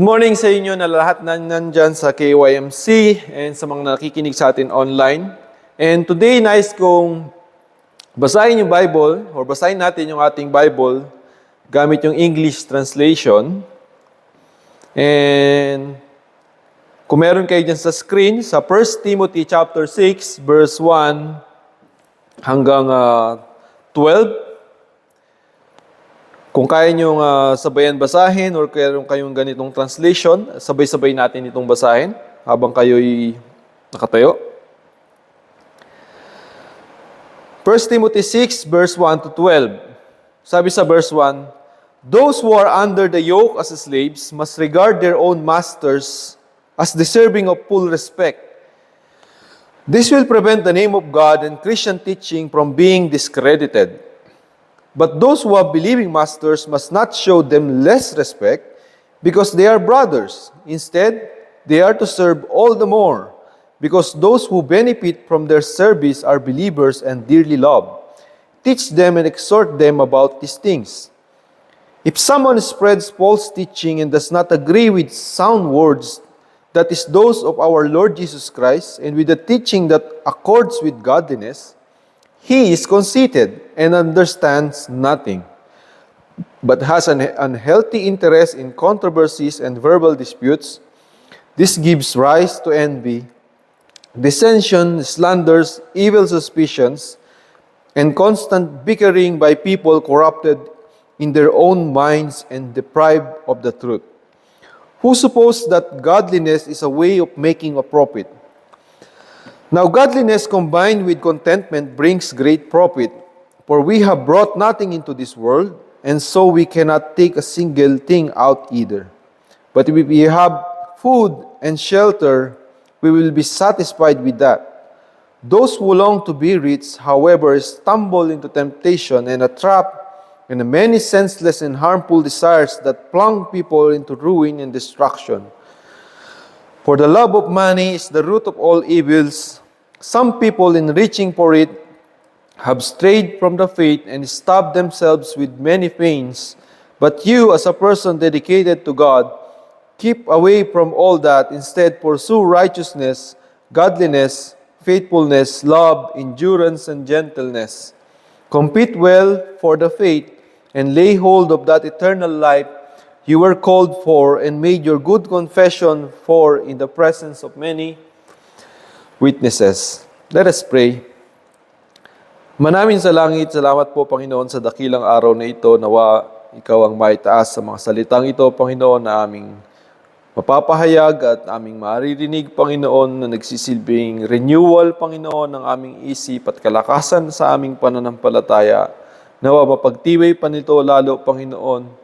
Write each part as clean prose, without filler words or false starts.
Good morning sa inyo na lahat na nandyan sa KYMC and sa mga nakikinig sa atin online. And today, nais kong basahin yung Bible or basahin natin yung ating Bible gamit yung English translation. And kung meron kayo dyan sa screen, sa 1 Timothy chapter 6, verse 1 hanggang 12, kung kaya niyong sabayan basahin or kayong ganitong translation, sabay-sabay natin itong basahin habang kayo'y nakatayo. 1 Timothy 6, verse 1 to 12. Sabi sa verse 1, "Those who are under the yoke as slaves must regard their own masters as deserving of full respect. This will prevent the name of God and Christian teaching from being discredited. But those who have believing masters must not show them less respect because they are brothers. Instead, they are to serve all the more because those who benefit from their service are believers and dearly loved. Teach them and exhort them about these things. If someone spreads false teaching and does not agree with sound words, that is those of our Lord Jesus Christ, and with the teaching that accords with godliness, he is conceited and understands nothing, but has an unhealthy interest in controversies and verbal disputes. This gives rise to envy, dissension, slanders, evil suspicions, and constant bickering by people corrupted in their own minds and deprived of the truth, who suppose that godliness is a way of making a profit. Now godliness combined with contentment brings great profit, for we have brought nothing into this world, and so we cannot take a single thing out either. But if we have food and shelter, we will be satisfied with that. Those who long to be rich, however, stumble into temptation and a trap and many senseless and harmful desires that plunge people into ruin and destruction. For the love of money is the root of all evils. Some people, in reaching for it, have strayed from the faith and stabbed themselves with many pains. But you, as a person dedicated to God, keep away from all that. Instead, pursue righteousness, godliness, faithfulness, love, endurance, and gentleness. Compete well for the faith and lay hold of that eternal life you were called for and made your good confession for in the presence of many witnesses." Let us pray. Manamin sa langit, salamat po, Panginoon, sa dakilang araw na ito. Nawa ikaw ang maitaas sa mga salitang ito, Panginoon, na aming mapapahayag at aming maririnig, Panginoon, na nagsisilbing renewal, Panginoon, ng aming isip at kalakasan sa aming pananampalataya. Nawa mapagtiway pa nito lalo, Panginoon,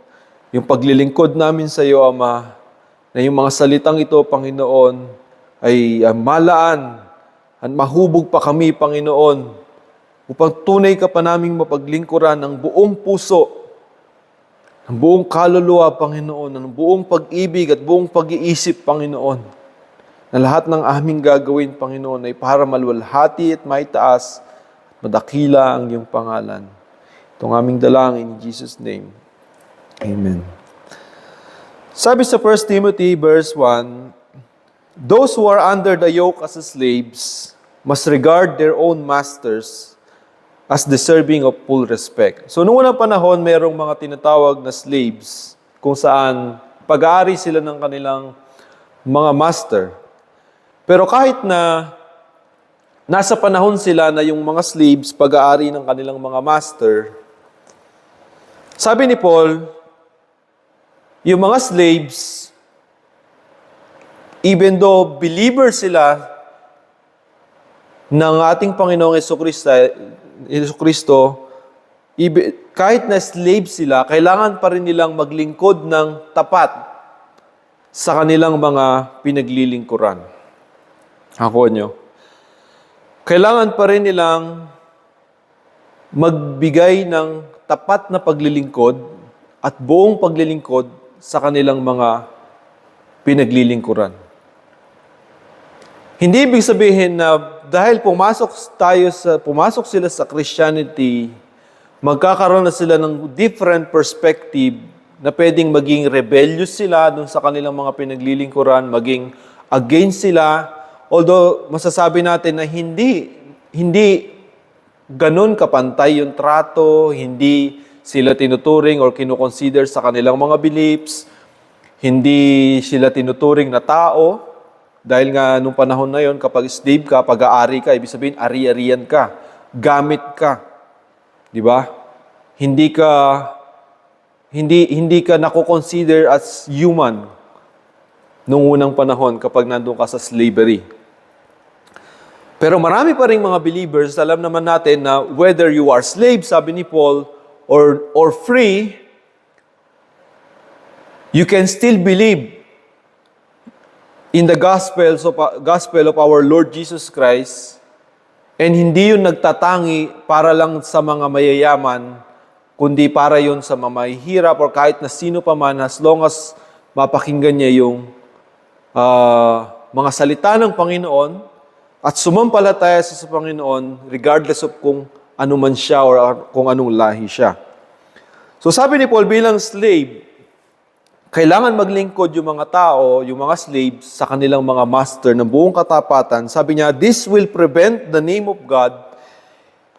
yung paglilingkod namin sa iyo, Ama, na yung mga salitang ito, Panginoon, ay malaan at mahubog pa kami, Panginoon, upang tunay ka pa naming mapaglingkuran ng buong puso, ng buong kaluluwa, Panginoon, ng buong pag-ibig at buong pag-iisip, Panginoon, na lahat ng aming gagawin, Panginoon, ay para maluwalhati at maitaas at madakila ang iyong pangalan. Itong aming dalangin in Jesus' name. Amen. Sabi sa 1 Timothy verse 1, "Those who are under the yoke as slaves must regard their own masters as deserving of full respect." So, noong unang panahon, mayroong mga tinatawag na slaves kung saan pag-aari sila ng kanilang mga master. Pero kahit na nasa panahon sila na yung mga slaves pag-aari ng kanilang mga master, sabi ni Paul, yung mga slaves, even though believer sila ng ating Panginoong Jesucristo, kahit na slave sila, kailangan pa rin nilang maglingkod ng tapat sa kanilang mga pinaglilingkuran. Ako nyo. Kailangan pa rin nilang magbigay ng tapat na paglilingkod at buong paglilingkod sa kanilang mga pinaglilingkuran. Hindi ibig sabihin na dahil pumasok sila sa Christianity, magkakaroon na sila ng different perspective na pwedeng maging rebellious sila dun sa kanilang mga pinaglilingkuran, maging against sila. Although masasabi natin na hindi ganun kapantay yung trato, hindi sila tinuturing or kinukonsider sa kanilang mga beliefs, hindi sila tinuturing na tao, dahil nga nung panahon na yon, kapag slave ka, pag-aari ka, ibig sabihin, ari-arian ka, gamit ka. Di ba? Hindi ka nako-consider as human nung unang panahon kapag nandun ka sa slavery. Pero marami pa ring mga believers, alam naman natin na whether you are slave, sabi ni Paul, or free, you can still believe in the gospel of our Lord Jesus Christ, and hindi yun nagtatangi para lang sa mga mayayaman, kundi para yun sa mga mahihirap or kahit na sino pa man, as long as mapakinggan niya yung mga salita ng Panginoon at sumampalataya sa Panginoon regardless of kung ano man siya or kung anong lahi siya. So sabi ni Paul, bilang slave, kailangan maglingkod yung mga tao, yung mga slaves sa kanilang mga master ng buong katapatan. Sabi niya, this will prevent the name of God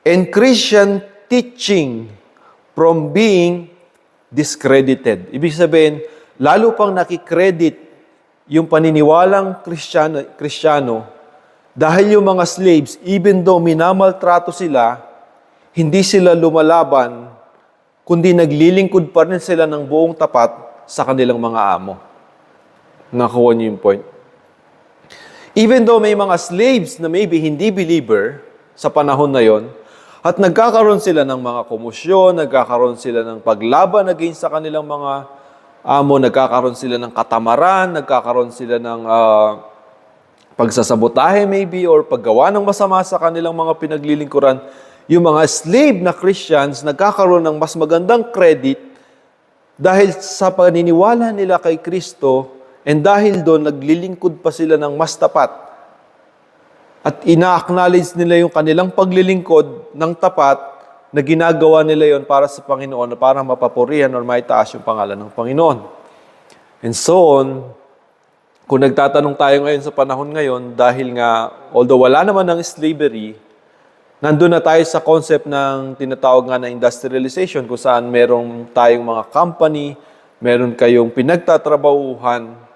and Christian teaching from being discredited. Ibig sabihin, lalo pang nakikredit yung paniniwalang Kristiyano dahil yung mga slaves, even though minamaltrato sila, hindi sila lumalaban, kundi naglilingkod pa rin sila ng buong tapat sa kanilang mga amo. Nakuha niyo yung point. Even though may mga slaves na maybe hindi believer sa panahon na yon, at nagkakaroon sila ng mga komosyon, nagkakaroon sila ng paglaban against sa kanilang mga amo, nagkakaroon sila ng katamaran, nagkakaroon sila ng pagsasabotahe maybe, or paggawa ng masama sa kanilang mga pinaglilingkuran, yung mga slave na Christians nagkakaroon ng mas magandang credit dahil sa paniniwala nila kay Kristo, and dahil doon, naglilingkod pa sila ng mas tapat. At ina-acknowledge nila yung kanilang paglilingkod ng tapat na ginagawa nila yon para sa Panginoon, para mapapurihan o maitaas yung pangalan ng Panginoon. And so on, kung nagtatanong tayo ngayon sa panahon ngayon, dahil nga, although wala naman ng slavery, nandun na tayo sa concept ng tinatawag nga na industrialization, kung saan merong tayong mga company, meron kayong pinagtatrabahuhan.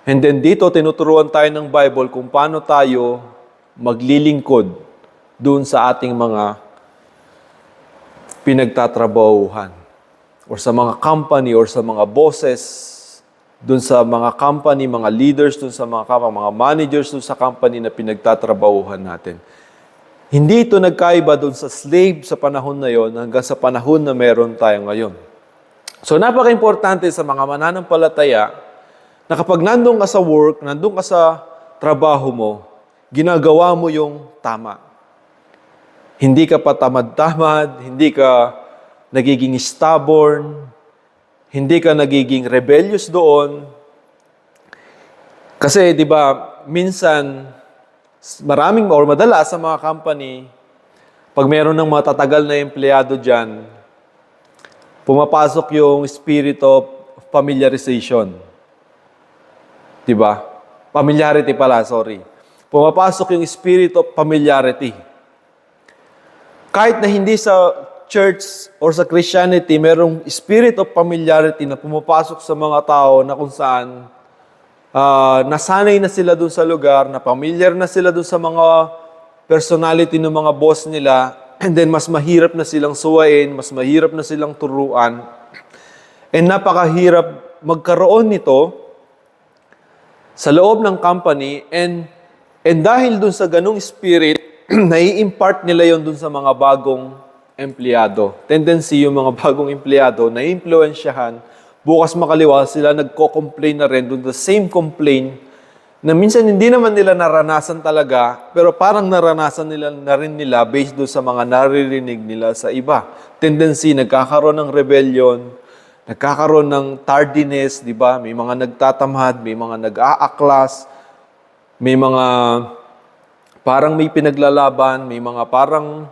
And then dito, tinuturuan tayo ng Bible kung paano tayo maglilingkod doon sa ating mga pinagtatrabahuhan. Or sa mga company, or sa mga bosses, doon sa mga company, mga leaders, doon sa mga managers, doon sa company na pinagtatrabahuhan natin. Hindi ito nagkaiba doon sa slave sa panahon na yon hanggang sa panahon na meron tayo ngayon. So napaka-importante sa mga mananampalataya na kapag nandun ka sa work, nandun ka sa trabaho mo, ginagawa mo yung tama. Hindi ka pa tamad-tamad, hindi ka nagiging stubborn, hindi ka nagiging rebellious doon. Kasi, di ba, minsan, maraming or madalas sa mga company, pag meron ng matatagal na empleyado dyan, pumapasok yung spirit of familiarization. Diba? Familiarity pala, sorry. Pumapasok yung spirit of familiarity. Kahit na hindi sa church or sa Christianity, merong spirit of familiarity na pumapasok sa mga tao na kung saan nasanay na sila dun sa lugar, na familiar na sila dun sa mga personality ng mga boss nila, and then mas mahirap na silang suwain, mas mahirap na silang turuan, and napakahirap magkaroon nito sa loob ng company, and dahil dun sa ganung spirit, nai-impart nila yon dun sa mga bagong empleyado. Tendency yung mga bagong empleyado na influensyahan, bukas makaliwa sila nagko-complain na rin doon, the same complaint na minsan hindi naman nila naranasan talaga, pero parang naranasan nila na rin nila based doon sa mga naririnig nila sa iba. Tendency, nagkakaroon ng rebellion, nagkakaroon ng tardiness, di ba? May mga nagtatamad, may mga nag-aaklas, may mga parang may pinaglalaban, may mga parang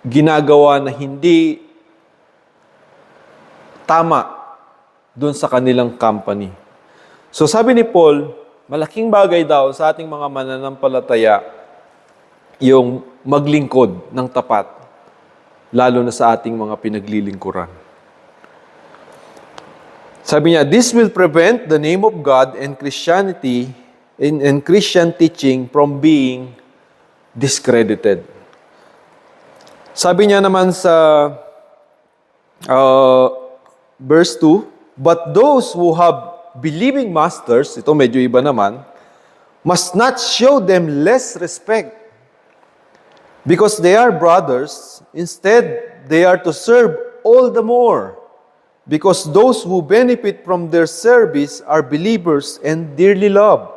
ginagawa na hindi tama doon sa kanilang company. So sabi ni Paul, malaking bagay daw sa ating mga mananampalataya yung maglingkod ng tapat, lalo na sa ating mga pinaglilingkuran. Sabi niya, this will prevent the name of God and Christianity and Christian teaching from being discredited. Sabi niya naman sa verse 2, but those who have believing masters, ito medyo iba naman, must not show them less respect because they are brothers. Instead, they are to serve all the more because those who benefit from their service are believers and dearly loved.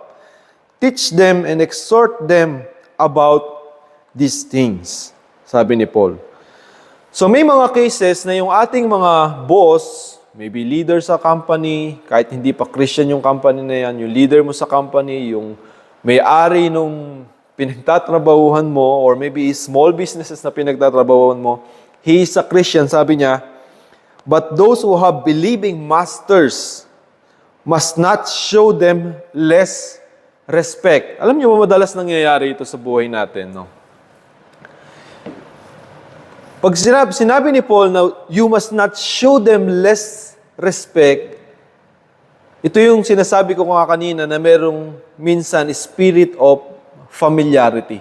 Teach them and exhort them about these things, sabi ni Paul. So may mga cases na yung ating mga boss, maybe leader sa company, kahit hindi pa Christian yung company na yan, yung leader mo sa company, yung may-ari nung pinagtatrabahuhan mo, or maybe small businesses na pinagtatrabahuhan mo, he is a Christian, sabi niya, but those who have believing masters must not show them less respect. Alam niyo ba madalas nangyayari ito sa buhay natin, no? Pag sinabi ni Paul na you must not show them less respect, ito yung sinasabi ko nga kanina na merong minsan spirit of familiarity.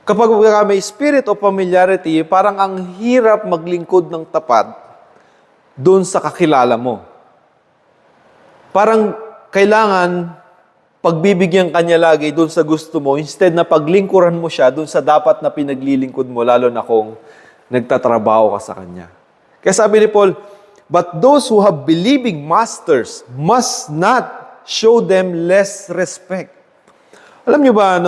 Kapag may spirit of familiarity, parang ang hirap maglingkod ng tapat doon sa kakilala mo. Parang kailangan pagbibigyan kanya lagi doon sa gusto mo, instead na paglingkuran mo siya doon sa dapat na pinaglilingkod mo, lalo na kung nagtatrabaho ka sa kanya. Kaya sabi ni Paul, but those who have believing masters must not show them less respect. Alam niyo ba,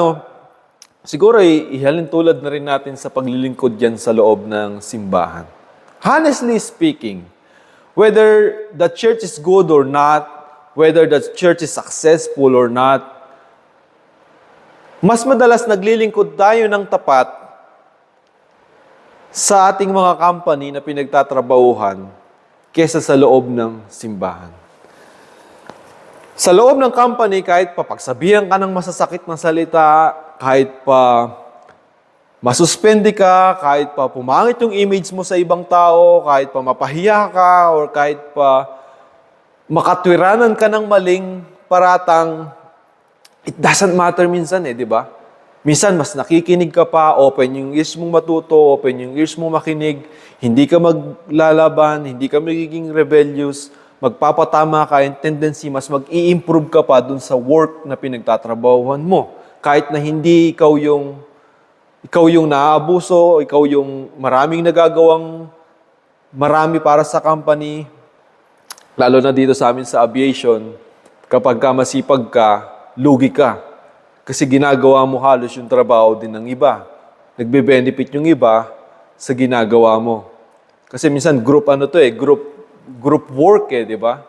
siguro ihalin tulad na rin natin sa paglilingkod yan sa loob ng simbahan. Honestly speaking, whether the church is good or not, whether the church is successful or not, mas madalas naglilingkod tayo ng tapat sa ating mga company na pinagtatrabahuhan kesa sa loob ng simbahan. Sa loob ng company, kahit pa pagsabihan ka ng masasakit na salita, kahit pa masuspende ka, kahit pa pumangit yung image mo sa ibang tao, kahit pa mapahiya ka, or kahit pa makatwiranan ka ng maling paratang, it doesn't matter minsan di ba? Minsan, mas nakikinig ka pa, open yung ears mong matuto, open yung ears mong makinig, hindi ka maglalaban, hindi ka magiging rebellious, magpapatama ka, and tendency, mas mag-i-improve ka pa dun sa work na pinagtatrabahuhan mo. Kahit na hindi ikaw yung naaabuso, ikaw yung maraming nagagawang marami para sa company, lalo na dito sa amin sa aviation, kapag ka masipag ka, lugi ka. Kasi ginagawa mo halos yung trabaho din ng iba. Nagbe-benefit yung iba sa ginagawa mo. Kasi minsan group work di ba?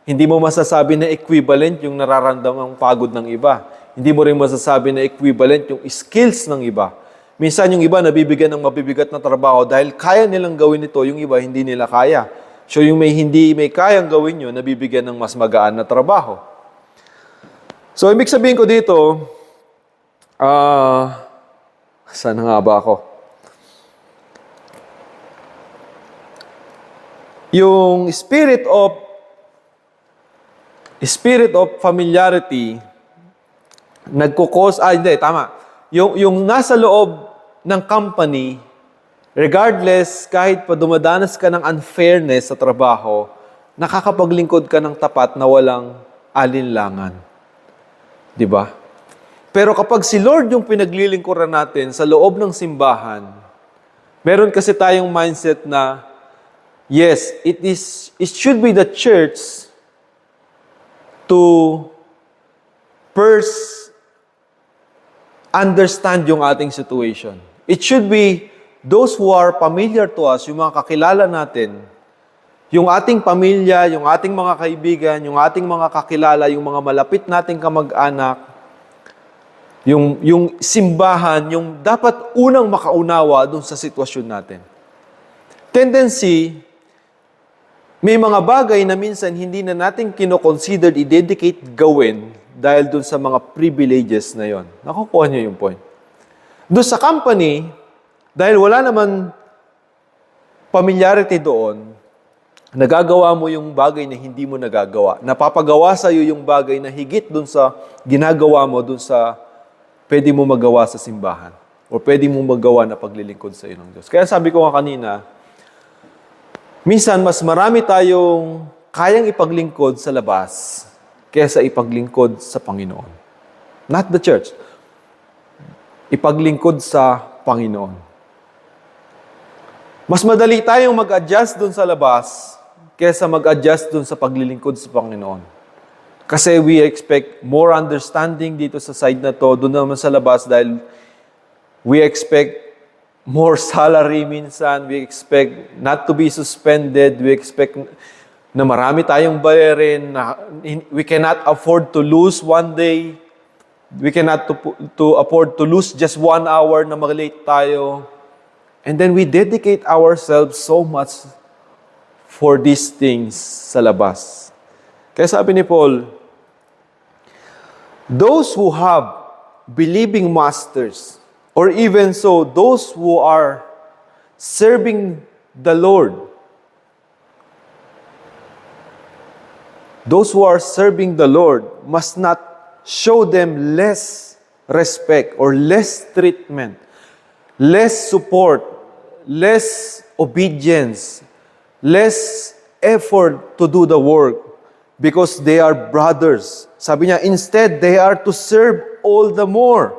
Hindi mo masasabi na equivalent yung nararamdamang pagod ng iba. Hindi mo rin masasabi na equivalent yung skills ng iba. Minsan yung iba nabibigyan ng mabibigat na trabaho dahil kaya nilang gawin ito, yung iba hindi nila kaya. So yung hindi may kayang gawin yun, nabibigyan ng mas magaan na trabaho. So ibig sabihin ko dito, saan nga ba ako? Yung spirit of familiarity Yung nasa loob ng company, regardless, kahit pa dumadanas ka ng unfairness sa trabaho, nakakapaglingkod ka ng tapat na walang alinlangan. Di ba? Pero kapag si Lord yung pinaglilingkuran natin sa loob ng simbahan, meron kasi tayong mindset na, yes, it should be the church to first understand yung ating situation. It should be those who are familiar to us, yung mga kakilala natin, yung ating pamilya, yung ating mga kaibigan, yung ating mga kakilala, yung mga malapit nating kamag-anak, yung simbahan, yung dapat unang makaunawa dun sa sitwasyon natin. Tendency, May mga bagay na minsan hindi na natin kinoconsider i-dedicate gawin dahil dun sa mga privileges na yon. Nakukuha niyo yung point. Doon sa company, dahil wala naman familiarity doon, nagagawa mo yung bagay na hindi mo nagagawa. Napapagawa sa iyo yung bagay na higit dun sa ginagawa mo dun sa pwede mo magawa sa simbahan o pwede mo magawa na paglilingkod sa iyo ng Diyos. Kaya sabi ko nga kanina, minsan mas marami tayong kayang ipaglingkod sa labas kaysa ipaglingkod sa Panginoon. Not the church. Ipaglingkod sa Panginoon. Mas madali tayong mag-adjust dun sa labas kaysa mag-adjust dun sa paglilingkod sa Panginoon. Kasi we expect more understanding dito sa side na to, dun naman sa labas dahil we expect more salary minsan, we expect not to be suspended, we expect na marami tayong bayarin, na we cannot afford to lose one day, we cannot to afford to lose just 1 hour na mag-late tayo. And then we dedicate ourselves so much for these things sa labas. Kaya sabi ni Paul, those who have believing masters, or even so, those who are serving the Lord, those who are serving the Lord must not show them less respect or less treatment, less support, less obedience, less effort to do the work because they are brothers. Sabi niya, instead, they are to serve all the more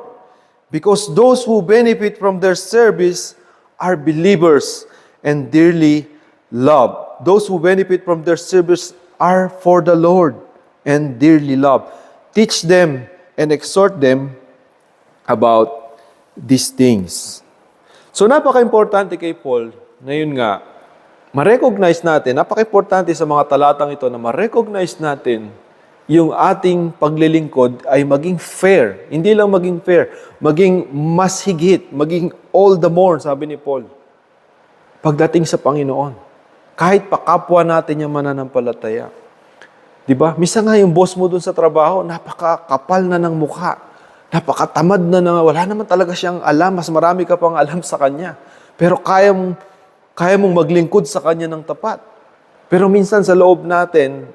because those who benefit from their service are believers and dearly loved. Those who benefit from their service are for the Lord and dearly loved. Teach them and exhort them about these things. So, napaka-importante kay Paul na yun nga, ma-recognize natin, napaka-importante sa mga talatang ito na ma-recognize natin yung ating paglilingkod ay maging fair. Hindi lang maging fair, maging mas higit, maging all the more, sabi ni Paul. Pagdating sa Panginoon, kahit pa kapwa natin yung mananampalataya. Diba? Misa nga yung boss mo dun sa trabaho, napaka-kapal na ng mukha. Napakatamad na wala naman talaga siyang alam, mas marami ka pang alam sa kanya. Pero kaya mong maglingkod sa kanya ng tapat. Pero minsan sa loob natin,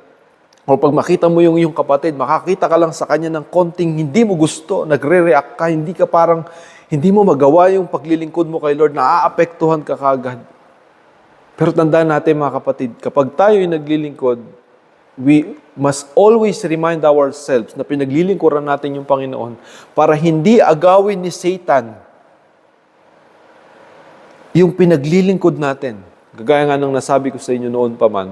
o pag makita mo yung kapatid, makakita ka lang sa kanya ng konting hindi mo gusto, nagre-react ka, hindi mo magawa yung paglilingkod mo kay Lord, naaapektuhan ka kagad. Pero tandaan natin mga kapatid, kapag tayo yung naglilingkod, we must always remind ourselves na pinaglilingkuran natin yung Panginoon para hindi agawin ni Satan yung pinaglilingkod natin. Gagaya nga ng nasabi ko sa inyo noon pa man,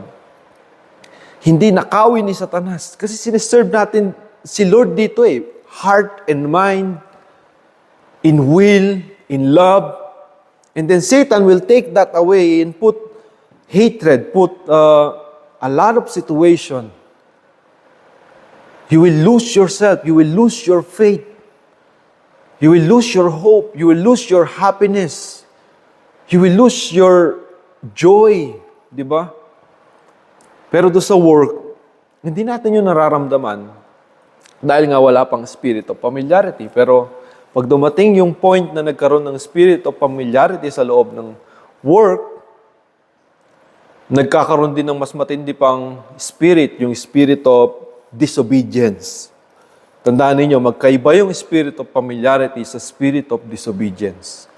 hindi nakawin ni Satanas. Kasi sineserve natin si Lord dito heart and mind, in will, in love. And then Satan will take that away and put hatred, put a lot of situation. You will lose yourself. You will lose your faith. You will lose your hope. You will lose your happiness. You will lose your joy. Di ba? Pero doon sa work, hindi natin yung nararamdaman dahil nga wala pang spirit of familiarity. Pero pag dumating yung point na nagkaroon ng spirit of familiarity sa loob ng work, nagkakaroon din ng mas matindi pang spirit, yung spirit of disobedience. Tandaan ninyo, magkaiba yung spirit of familiarity sa spirit of disobedience.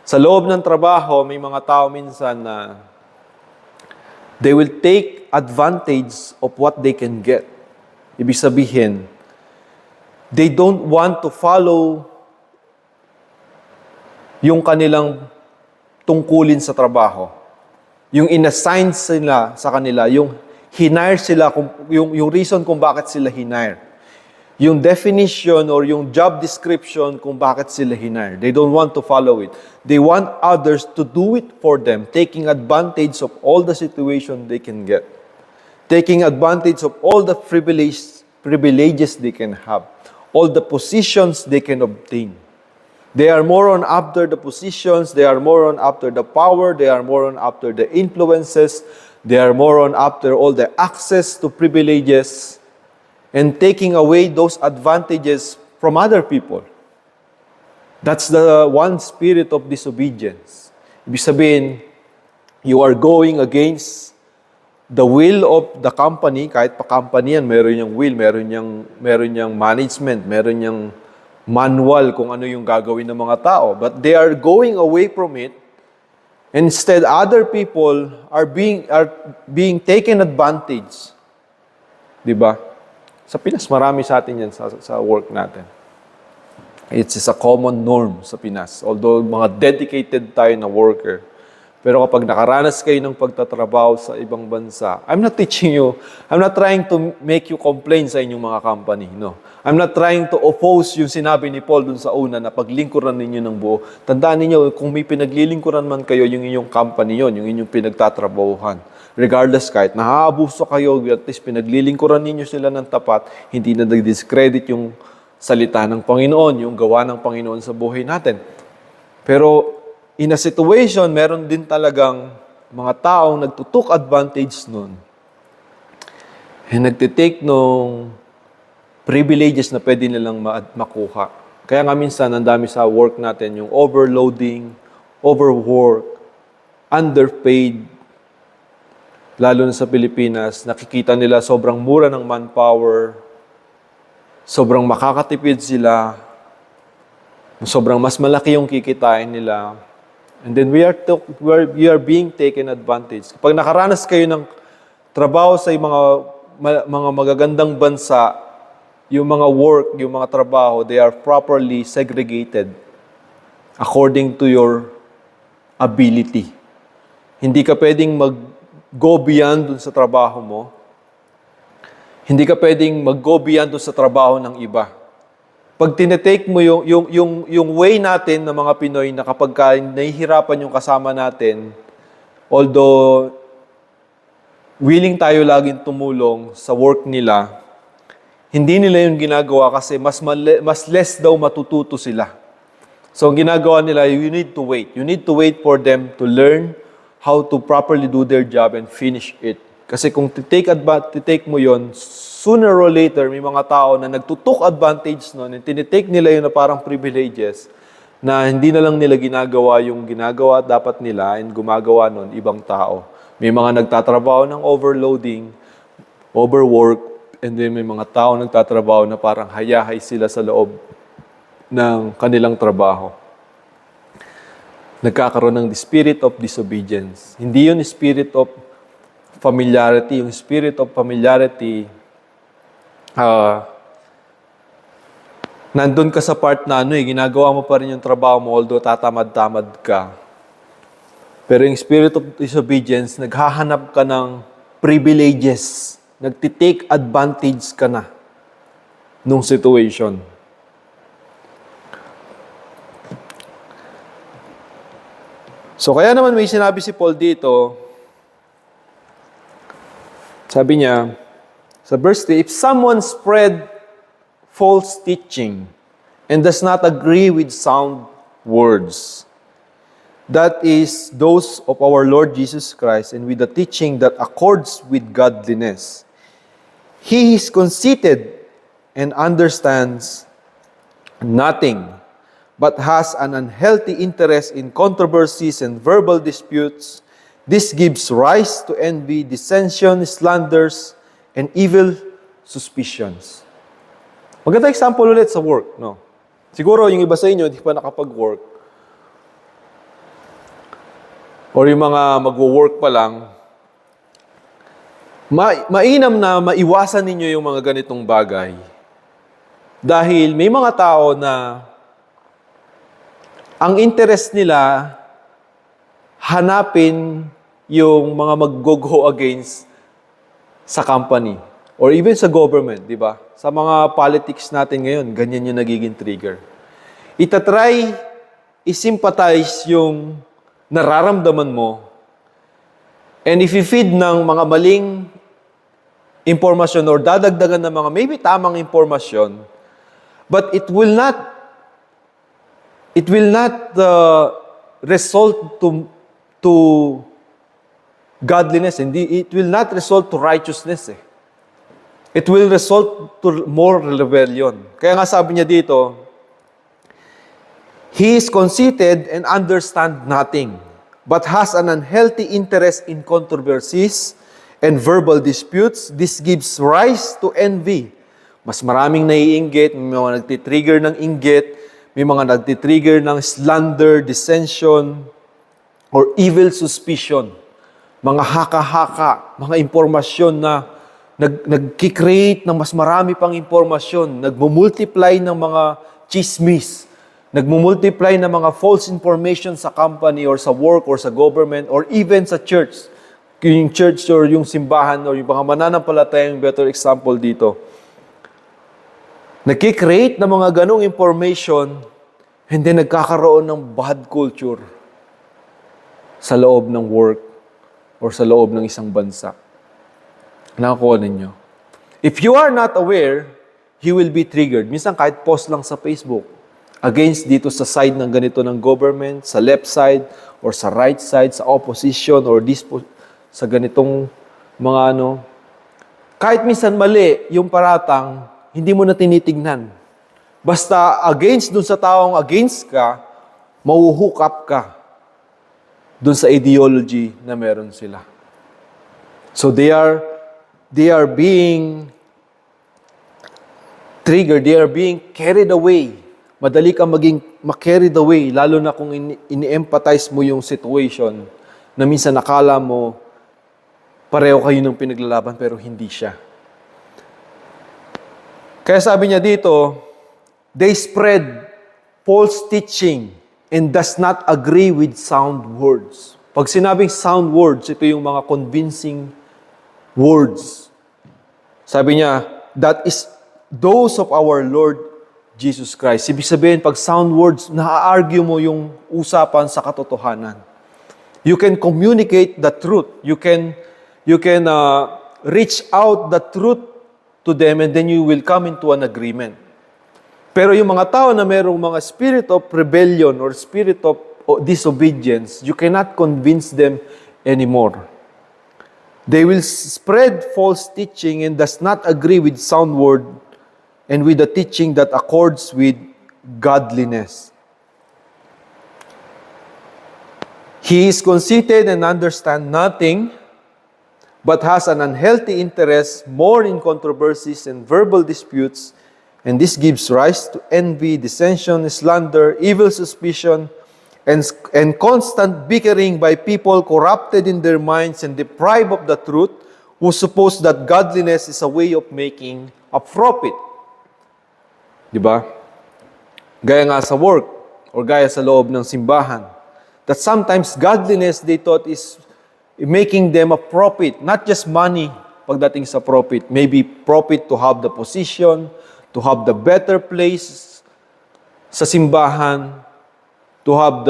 Sa loob ng trabaho, may mga tao minsan na they will take advantage of what they can get. Ibig sabihin, they don't want to follow yung kanilang tungkulin sa trabaho. Yung inassign sila sa kanila, yung hinire sila, yung reason kung bakit sila hinire. Yung definition or yung job description kung bakit sila hinire. They don't want to follow it. They want others to do it for them, taking advantage of all the situation they can get. Taking advantage of all the privileges they can have. All the positions they can obtain. They are more on after the positions, they are more on after the power, they are more on after the influences They are more on after all the access to privileges and taking away those advantages from other people. That's the one spirit of disobedience. Ibig sabihin, you are going against the will of the company. Kahit pa company yan, meron niyang will, meron niyang management, meron niyang manual kung ano yung gagawin ng mga tao. But they are going away from it. Instead, other people are being taken advantage. Diba? Sa Pinas, marami sa atin yan sa work natin. It's a common norm sa Pinas. Although mga dedicated tayo na worker. Pero kapag nakaranas kayo ng pagtatrabaho sa ibang bansa, I'm not teaching you, I'm not trying to make you complain sa inyong mga company. No. I'm not trying to oppose yung sinabi ni Paul dun sa una na paglingkuran ninyo ng buo. Tandaan ninyo, kung may pinaglilingkuran man kayo, yung inyong company yon, yung inyong pinagtatrabahuhan. Regardless, kahit naaabuso kayo, at least pinaglilingkuran ninyo sila ng tapat, hindi na nag-discredit yung salita ng Panginoon, yung gawa ng Panginoon sa buhay natin. Pero in a situation, meron din talagang mga taong nagtutok advantage nun and nagtitake nung privileges na pwede nilang makuha. Kaya nga minsan, ang dami sa work natin, yung overloading, overwork, underpaid, lalo na sa Pilipinas, nakikita nila sobrang mura ng manpower, sobrang makakatipid sila, sobrang mas malaki yung kikitain nila. And then we are being taken advantage. Kapag nakaranas kayo ng trabaho sa mga magagandang bansa, yung mga work, yung mga trabaho, they are properly segregated according to your ability. Hindi ka pwedeng mag-go beyond dun sa trabaho mo. Hindi ka pwedeng mag-go beyond dun sa trabaho ng iba. Pag tinetake mo yung way natin ng mga Pinoy na kapag nahihirapan yung kasama natin, although willing tayo laging tumulong sa work nila, hindi nila yung ginagawa kasi mas less daw matututo sila. So, ang ginagawa nila, you need to wait. You need to wait for them to learn how to properly do their job and finish it. Kasi kung titake mo yon, sooner or later, may mga tao na nagtutok advantage nun and tinitake nila yun na parang privileges na hindi na lang nila ginagawa yung ginagawa dapat nila and gumagawa nun ibang tao. May mga nagtatrabaho ng overloading, overwork, and then may mga tao nagtatrabaho na parang hayahay sila sa loob ng kanilang trabaho. Nagkakaroon ng spirit of disobedience. Hindi yun spirit of familiarity. Yung spirit of familiarity, nandun ka sa part na ginagawa mo pa rin yung trabaho mo although tatamad-tamad ka. Pero yung spirit of disobedience, naghahanap ka ng privileges. Nagtitake advantage ka na nung situation. So kaya naman may sinabi si Paul dito, sabi niya, sa verse 3, if someone spread false teaching and does not agree with sound words, that is those of our Lord Jesus Christ and with the teaching that accords with godliness, he is conceited and understands nothing, but has an unhealthy interest in controversies and verbal disputes. This gives rise to envy, dissension, slanders, and evil suspicions. Maganda example ulit sa work, no? Siguro yung iba sa inyo, hindi pa nakapag-work. Or yung mga magwo-work pa lang, mainam na maiwasan ninyo yung mga ganitong bagay. Dahil may mga tao na ang interest nila hanapin yung mga mag-go against sa company or even sa government, di ba? Sa mga politics natin ngayon, ganyan yung nagiging trigger. Itatry, isympathize yung nararamdaman mo, and if you feed ng mga maling impormasyon or dadagdagan ng mga maybe tamang impormasyon, but it will not result to godliness, it will not result to righteousness eh. It will result to more rebellion. Kaya nga sabi niya dito, he is conceited and understand nothing, but has an unhealthy interest in controversies and verbal disputes. This gives rise to envy. Mas maraming naiinggit, may mga nagtitrigger ng inggit, may mga nagtitrigger ng slander, dissension, or evil suspicion. Mga haka-haka, mga impormasyon na nag-create ng mas marami pang impormasyon, nagmumultiply ng mga chismis, nagmumultiply ng mga false information sa company or sa work or sa government or even sa church. Yung church or yung simbahan or yung mga mananampalatayang better example dito. Nagkikreate ng mga ganong information and then nagkakaroon ng bad culture sa loob ng work or sa loob ng isang bansa. Nakakuha ninyo. If you are not aware, you will be triggered. Minsan kahit post lang sa Facebook, against dito sa side ng ganito ng government, sa left side, or sa right side, sa opposition, or sa ganitong mga kahit minsan mali yung paratang, hindi mo na tinitignan. Basta against dun sa taong against ka, mauhook up ka dun sa ideology na meron sila. So they are being triggered, they are being carried away. Madali kang maging ma-carried away, lalo na kung ini-empathize mo yung situation na minsan nakala mo pareho kayo ng pinaglalaban pero hindi siya. Kaya sabi niya dito, they spread false teaching and does not agree with sound words. Pag sinabing sound words, ito yung mga convincing words. Sabi niya, that is those of our Lord Jesus Christ. Ibig sabihin, pag sound words, na-argue mo yung usapan sa katotohanan. You can communicate the truth. You can reach out the truth to them and then you will come into an agreement. Pero yung mga tao na mayroong mga spirit of rebellion or spirit of disobedience, you cannot convince them anymore. They will spread false teaching and does not agree with sound word and with the teaching that accords with godliness. He is conceited and understands nothing, but has an unhealthy interest more in controversies and verbal disputes, and this gives rise to envy, dissension, slander, evil suspicion, and constant bickering by people corrupted in their minds and deprived of the truth, who suppose that godliness is a way of making a profit. Diba? Gaya nga sa work, or gaya sa loob ng simbahan, that sometimes godliness, they thought, is making them a profit, not just money pagdating sa profit. Maybe profit to have the position, to have the better place sa simbahan, to have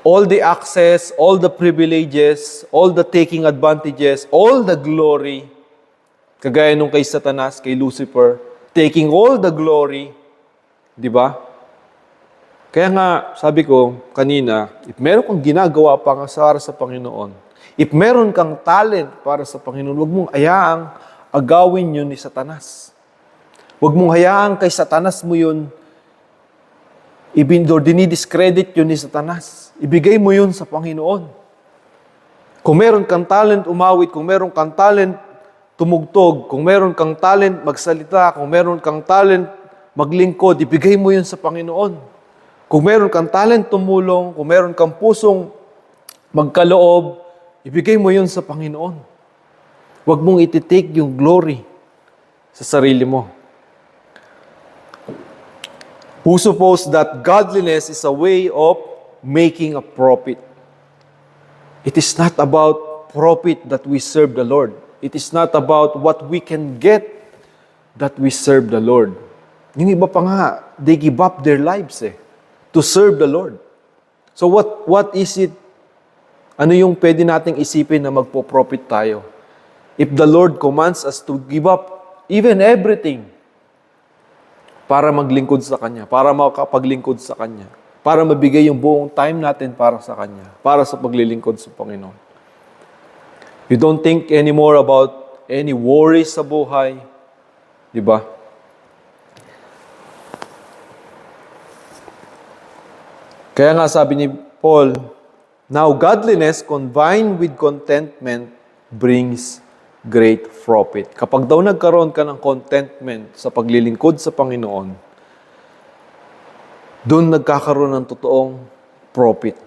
all the access, all the privileges, all the taking advantages, all the glory. Kagaya nung kay Satanas, kay Lucifer, taking all the glory. Di ba? Kaya nga, sabi ko kanina, if meron kang ginagawa para sa Panginoon, if meron kang talent para sa Panginoon, huwag mong ayaang agawin yun ni Satanas. Huwag mong hayaan kay Satanas mo yun, dinidiscredit yun ni Satanas. Ibigay mo yun sa Panginoon. Kung meron kang talent umawit, kung meron kang talent tumugtog, kung meron kang talent magsalita, kung meron kang talent maglingkod, ibigay mo yun sa Panginoon. Kung meron kang talent tumulong, kung meron kang pusong magkaloob, ibigay mo yun sa Panginoon. Huwag mong iti-take yung glory sa sarili mo. Who suppose that godliness is a way of making a profit. It is not about profit that we serve the Lord. It is not about what we can get that we serve the Lord. Yung iba pa nga, they give up their lives to serve the Lord. So what is it? Ano yung pwede nating isipin na magpo-profit tayo? If the Lord commands us to give up even everything para maglingkod sa Kanya, para makapaglingkod sa Kanya. para mabigay yung buong time natin para sa Kanya, para sa paglilingkod sa Panginoon. You don't think anymore about any worries sa buhay. Di ba? Kaya nga sabi ni Paul, now godliness combined with contentment brings great profit. Kapag daw nagkaroon ka ng contentment sa paglilingkod sa Panginoon, doon nagkakaroon ng totoong profit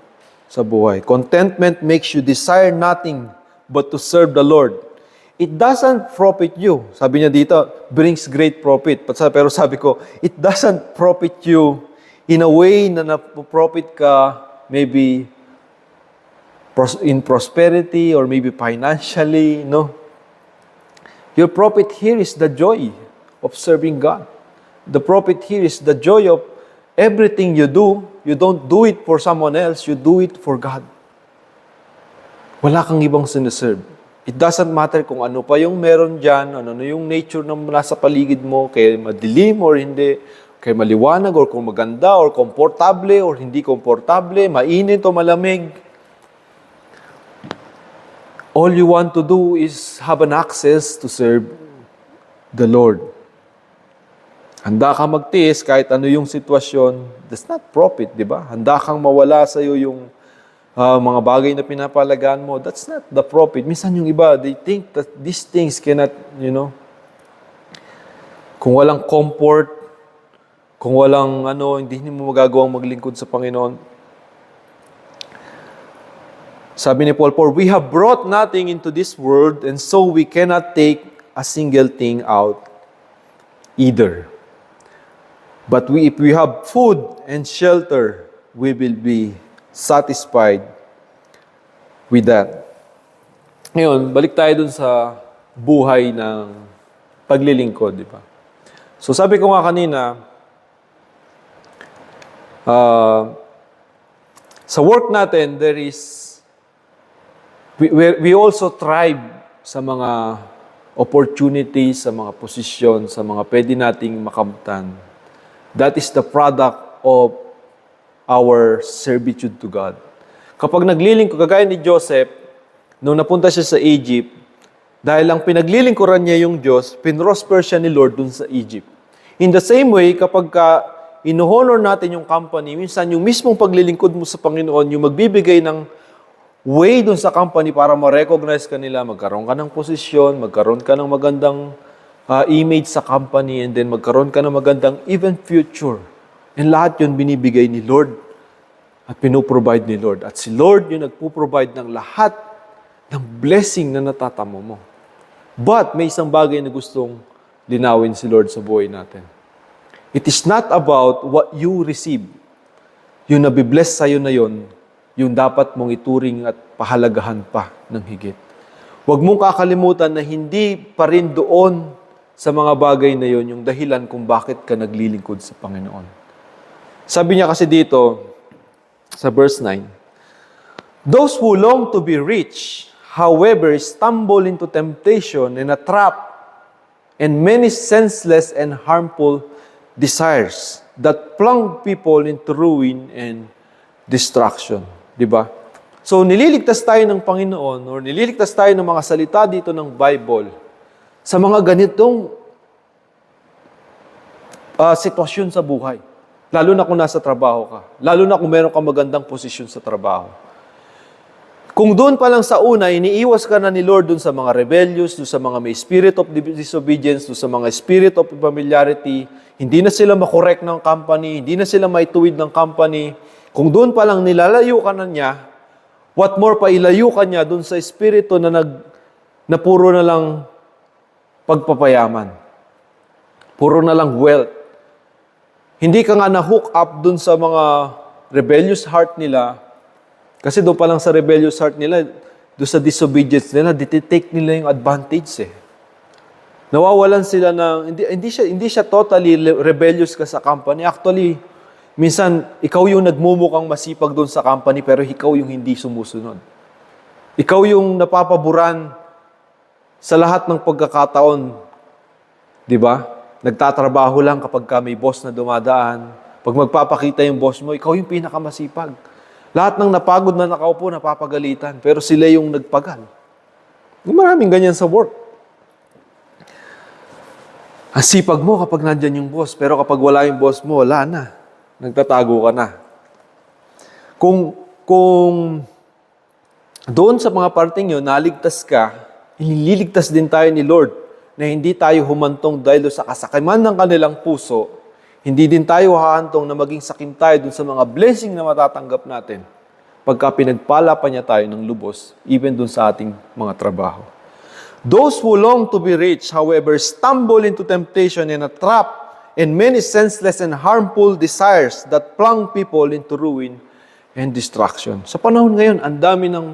sa buhay. Contentment makes you desire nothing but to serve the Lord. It doesn't profit you. Sabi niya dito, brings great profit. Pero sabi ko, it doesn't profit you in a way na na-profit ka maybe in prosperity or maybe financially, no? Your profit here is the joy of serving God. The profit here is the joy of everything you do. You don't do it for someone else, you do it for God. Wala kang ibang sinaserve. It doesn't matter kung ano pa yung meron dyan, ano yung nature ng nasa paligid mo, kaya madilim or hindi, kaya maliwanag or kung maganda or komportable or hindi komportable, mainit o malamig. All you want to do is have an access to serve the Lord. Handa ka magtiis kahit ano yung sitwasyon, that's not profit, di ba? Handa kang mawala sa iyo yung mga bagay na pinapalagaan mo, that's not the profit. Minsan yung iba, they think that these things cannot, kung walang comfort, kung walang hindi mo magagawang maglingkod sa Panginoon. Sabi ni Paul, for we have brought nothing into this world, and so we cannot take a single thing out either. But if we have food and shelter, we will be satisfied with that. Ngayon, balik tayo dun sa buhay ng paglilingkod, di ba? So sabi ko nga kanina, sa work natin, we also thrive sa mga opportunities, sa mga posisyon, sa mga pwede nating makamtan. That is the product of our servitude to God. Kapag naglilingkod, kagaya ni Joseph, nung napunta siya sa Egypt, dahil ang pinaglilingkuran niya yung Diyos, pinrosper siya ni Lord dun sa Egypt. In the same way, kapag ino-honor natin yung company, minsan yung mismong paglilingkod mo sa Panginoon, yung magbibigay ng way dun sa company para ma-recognize ka nila, magkaroon ka ng posisyon, magkaroon ka ng magandang image sa company, and then magkaroon ka ng magandang even future. And lahat yun binibigay ni Lord at pinuprovide ni Lord. At si Lord yung nagpuprovide ng lahat ng blessing na natatamo mo. But may isang bagay na gustong linawin si Lord sa buhay natin. It is not about what you receive. Yung nabibless sa'yo na yon, yung dapat mong ituring at pahalagahan pa ng higit. Huwag mong kakalimutan na hindi pa rin doon sa mga bagay na yon yung dahilan kung bakit ka naglilingkod sa Panginoon. Sabi niya kasi dito, sa verse 9, those who long to be rich, however, stumble into temptation and a trap and many senseless and harmful desires that plunge people into ruin and destruction. Diba? So, nililigtas tayo ng Panginoon or nililigtas tayo ng mga salita dito ng Bible sa mga ganitong sitwasyon sa buhay. Lalo na kung nasa trabaho ka. Lalo na kung meron kang magandang posisyon sa trabaho. Kung doon pa lang sa una, iniiwas ka na ni Lord doon sa mga rebellious, doon sa mga may spirit of disobedience, doon sa mga spirit of familiarity, hindi na sila makorek ng company, hindi na sila maituwid ng company. Kung doon pa lang nilalayo ka na niya, what more pa ilayo ka niya doon sa espiritu na puro na lang pagpapayaman. Puro na lang wealth. Hindi ka nga na-hook up doon sa mga rebellious heart nila. Kasi doon pa lang sa rebellious heart nila, doon sa disobedience nila, dititake nila yung advantage eh. Nawawalan sila ng, hindi siya totally rebellious ka sa company. Actually, minsan, ikaw yung nagmumukhang masipag doon sa company, pero ikaw yung hindi sumusunod. Ikaw yung napapaboran sa lahat ng pagkakataon. Di ba? Nagtatrabaho lang kapag may boss na dumadaan. Pag magpapakita yung boss mo, ikaw yung pinakamasipag. Lahat ng napagod na nakaupo, napapagalitan. Pero sila yung nagpagal. Maraming ganyan sa work. Ang sipag mo kapag nandyan yung boss, pero kapag wala yung boss mo, wala na. Nagtatago ka na. Kung doon sa mga parting yun, naligtas ka, ililigtas din tayo ni Lord na hindi tayo humantong dahil sa kasakiman ng kanilang puso, hindi din tayo hahantong na maging sakim tayo dun sa mga blessing na matatanggap natin pagka pinagpala pa niya tayo ng lubos, even dun sa ating mga trabaho. Those who long to be rich, however, stumble into temptation and a trap and many senseless and harmful desires that plunge people into ruin and destruction. Sa panahon ngayon, ang dami ng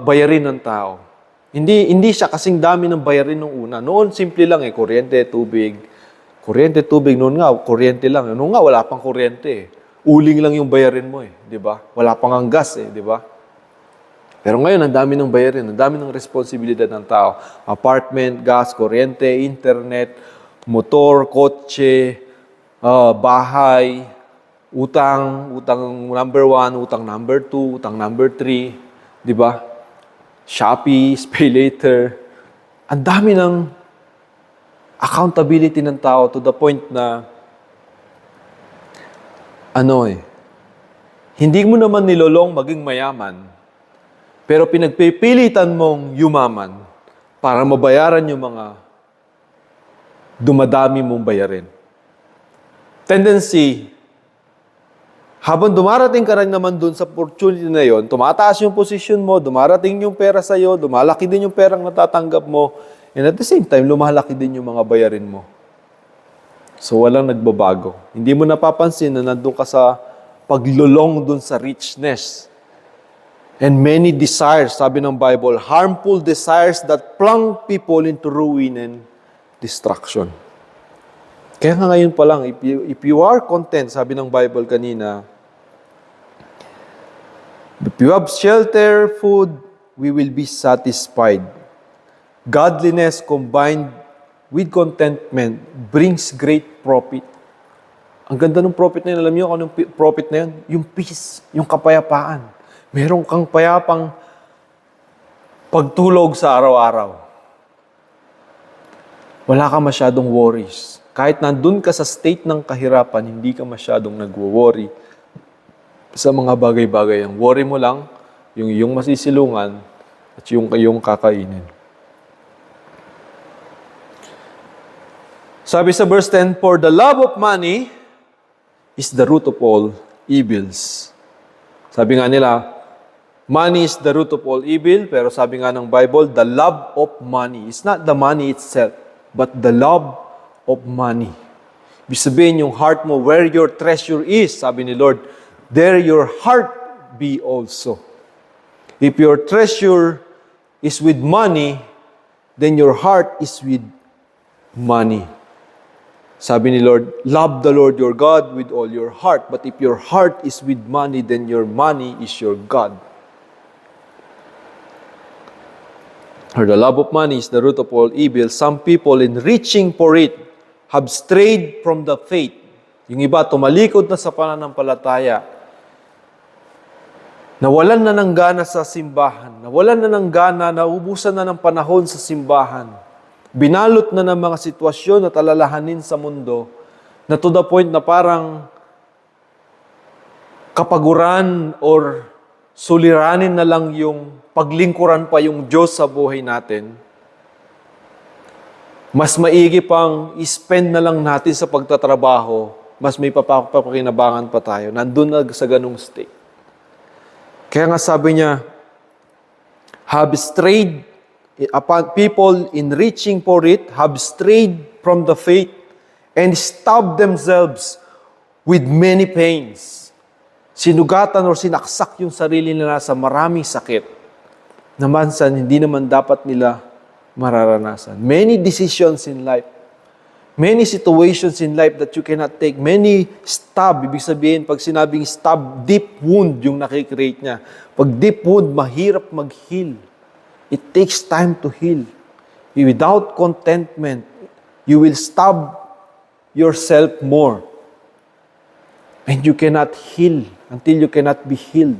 bayarin ng tao. Hindi siya kasing dami ng bayarin nung una. Noon, simple lang kuryente, tubig. Kuryente, tubig. Noon nga, kuryente lang. Noon nga, wala pang kuryente Uling lang yung bayarin mo di ba? Wala pang ang gas di ba? Pero ngayon, ang dami ng bayarin, ang dami ng responsibilidad ng tao. Apartment, gas, kuryente, internet, motor, kotse, bahay, utang number 1, utang number 2, utang number 3, di ba? Shopee, pay later. Ang dami ng accountability ng tao to the point na hindi mo naman nilolong maging mayaman, pero pinagpipilitan mong yumaman para mabayaran yung mga dumadami mong bayarin. Tendency, habang dumarating ka rin naman dun sa opportunity na yon, tumataas yung position mo, dumarating yung pera sa'yo, lumalaki din yung perang natatanggap mo, and at the same time, lumalaki din yung mga bayarin mo. So, walang nagbabago. Hindi mo napapansin na nandun ka sa paglulong dun sa richness. And many desires, sabi ng Bible, harmful desires that plunge people into ruin and destruction. Kaya nga ngayon pa lang, if you are content, sabi ng Bible kanina, if you have shelter, food, we will be satisfied. Godliness combined with contentment brings great profit. Ang ganda ng profit na yun. Alam niyo kung anong profit na yun? Yung peace, yung kapayapaan. Meron kang payapang pagtulog sa araw-araw. Wala ka masyadong worries. Kahit nandun ka sa state ng kahirapan, hindi ka masyadong nagwo-worry sa mga bagay-bagay. Ang worry mo lang, yung iyong masisilungan at yung iyong kakainin. Sabi sa verse 10, for the love of money is the root of all evils. Sabi nga nila, money is the root of all evil, pero sabi nga ng Bible, the love of money. It's not the money itself, but the love of money. Ibig sabihin yung heart mo, where your treasure is, sabi ni Lord, there your heart be also. If your treasure is with money, then your heart is with money. Sabi ni Lord, love the Lord your God with all your heart. But if your heart is with money, then your money is your God. For the love of money is the root of all evil. Some people, in reaching for it, have strayed from the faith. Yung iba, tumalikod na sa pananampalataya. Nawalan na ng gana sa simbahan. Nawalan na ng gana, naubusan na ng panahon sa simbahan. Binalot na ng mga sitwasyon at alalahanin sa mundo na to the point na parang kapaguran or suliranin na lang yung paglingkuran pa yung Diyos sa buhay natin. Mas maigi pang i-spend na lang natin sa pagtatrabaho, mas may papakinabangan pa tayo. Nandun na sa ganung state. Kaya nga sabi niya, have strayed upon people in reaching for it, have strayed from the faith and stabbed themselves with many pains. Sinugatan or sinaksak yung sarili nila sa maraming sakit na minsan hindi naman dapat nila mararanasan. Many decisions in life, many situations in life that you cannot take, many stab, ibig sabihin, pag sinabing stab, deep wound yung nakikreate niya. Pag deep wound, mahirap mag-heal. It takes time to heal. Without contentment, you will stab yourself more. And you cannot heal until you cannot be healed,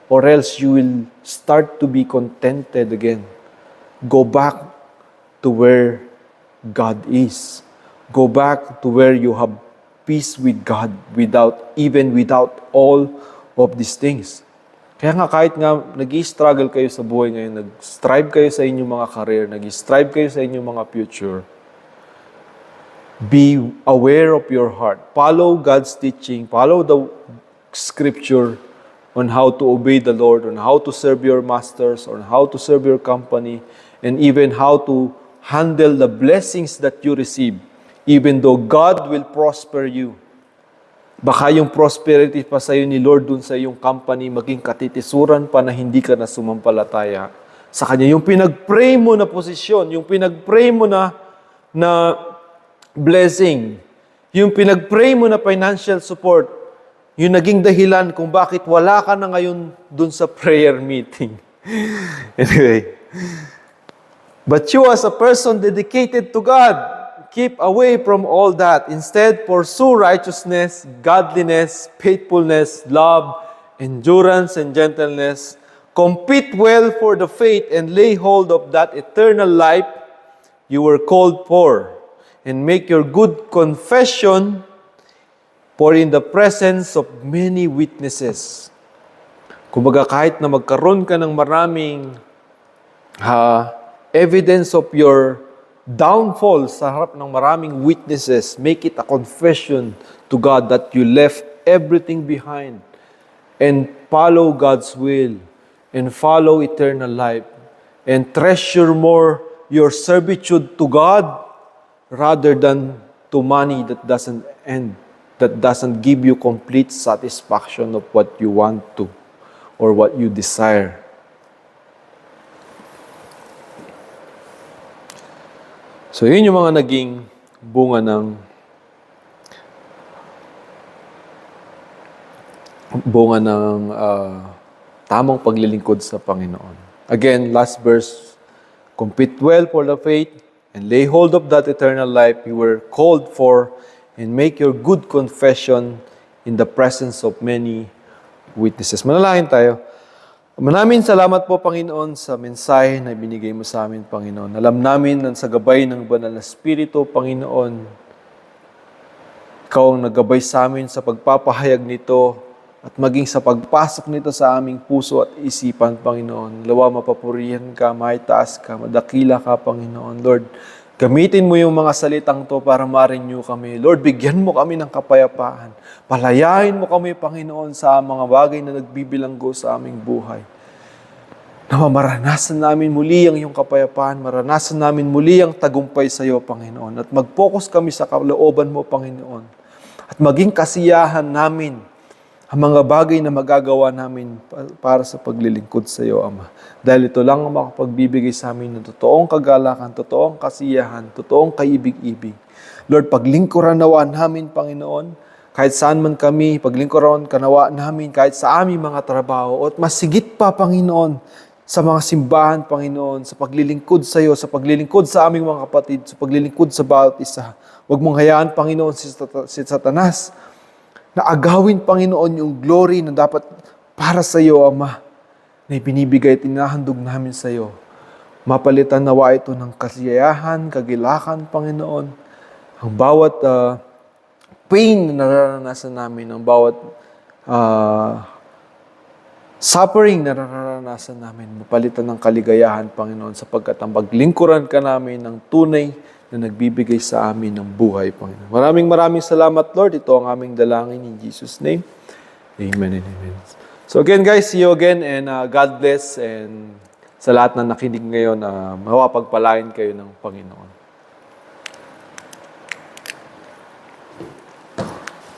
or else you will start to be contented again. Go back to where God is. Go back to where you have peace with God even without all of these things. Kaya nga kahit nga nag-i-struggle kayo sa buhay ngayon, nag-strive kayo sa inyong mga career, nag-strive kayo sa inyong mga future, be aware of your heart. Follow God's teaching. Follow the scripture on how to obey the Lord, on how to serve your masters, on how to serve your company, and even how to handle the blessings that you receive, even though God will prosper you. Baka yung prosperity pa sa iyo ni Lord dun sa iyong company, maging katitisuran pa na hindi ka na sumampalataya sa Kanya. Yung pinag-pray mo na posisyon, yung pinag-pray mo na blessing, yung pinag-pray mo na financial support, yung naging dahilan kung bakit wala ka na ngayon dun sa prayer meeting. Anyway, but you as a person dedicated to God, keep away from all that. Instead, pursue righteousness, godliness, faithfulness, love, endurance, and gentleness. Compete well for the faith and lay hold of that eternal life you were called for. And make your good confession, for in the presence of many witnesses. Kumbaga kahit na magkaroon ka ng maraming evidence of your downfall sa harap ng maraming witnesses, make it a confession to God that you left everything behind and follow God's will and follow eternal life and treasure more your servitude to God rather than to money that doesn't end, that doesn't give you complete satisfaction of what you want to or what you desire. So, yun yung mga naging bunga ng tamang paglilingkod sa Panginoon. Again, last verse, compete well for the faith and lay hold of that eternal life you were called for and make your good confession in the presence of many witnesses. Manalangin tayo. Maraming salamat po, Panginoon, sa mensahe na binigay mo sa amin, Panginoon. Alam namin na sa gabay ng Banal na Espiritu, Panginoon, Ikaw ang naggabay sa amin sa pagpapahayag nito at maging sa pagpasok nito sa aming puso at isipan, Panginoon. Lawa mapapurihan ka, maitaas ka, madakila ka, Panginoon. Lord, gamitin mo yung mga salitang to para ma-renew kami. Lord, bigyan mo kami ng kapayapaan. Palayain mo kami, Panginoon, sa mga bagay na nagbibilanggo sa aming buhay. Na maranasan namin muli ang iyong kapayapaan, maranasan namin muli ang tagumpay sa iyo, Panginoon. At mag-focus kami sa kalooban mo, Panginoon. At maging kasiyahan namin ang mga bagay na magagawa namin para sa paglilingkod sa iyo, Ama. Dahil ito lang ang makapagbibigay sa amin ng totoong kagalakan, totoong kasiyahan, totoong kaibig-ibig. Lord, paglingkuran nawaan namin, Panginoon, kahit saan man kami, paglingkuran kanawaan namin, kahit sa aming mga trabaho, at masigit pa, Panginoon, sa mga simbahan, Panginoon, sa paglilingkod sa iyo, sa paglilingkod sa aming mga kapatid, sa paglilingkod sa bawat isa. Huwag mong hayaan, Panginoon, si Satanas, na agawin, Panginoon, yung glory na dapat para sa iyo, Ama, na ibinibigay at inahandog namin sa iyo. Mapalitan nawa ito ng kasiyahan, kagilakan, Panginoon. Ang bawat pain na nararanasan namin, ang bawat suffering na nararanasan namin, mapalitan ng kaligayahan, Panginoon, sapagkat ang paglingkuran ka namin ng tunay na nagbibigay sa amin ng buhay, Panginoon. Maraming salamat, Lord. Ito ang aming dalangin in Jesus' name. Amen and amen. So again, guys, see you again and God bless. And sa lahat na nakinig ngayon, mawapagpalain kayo ng Panginoon.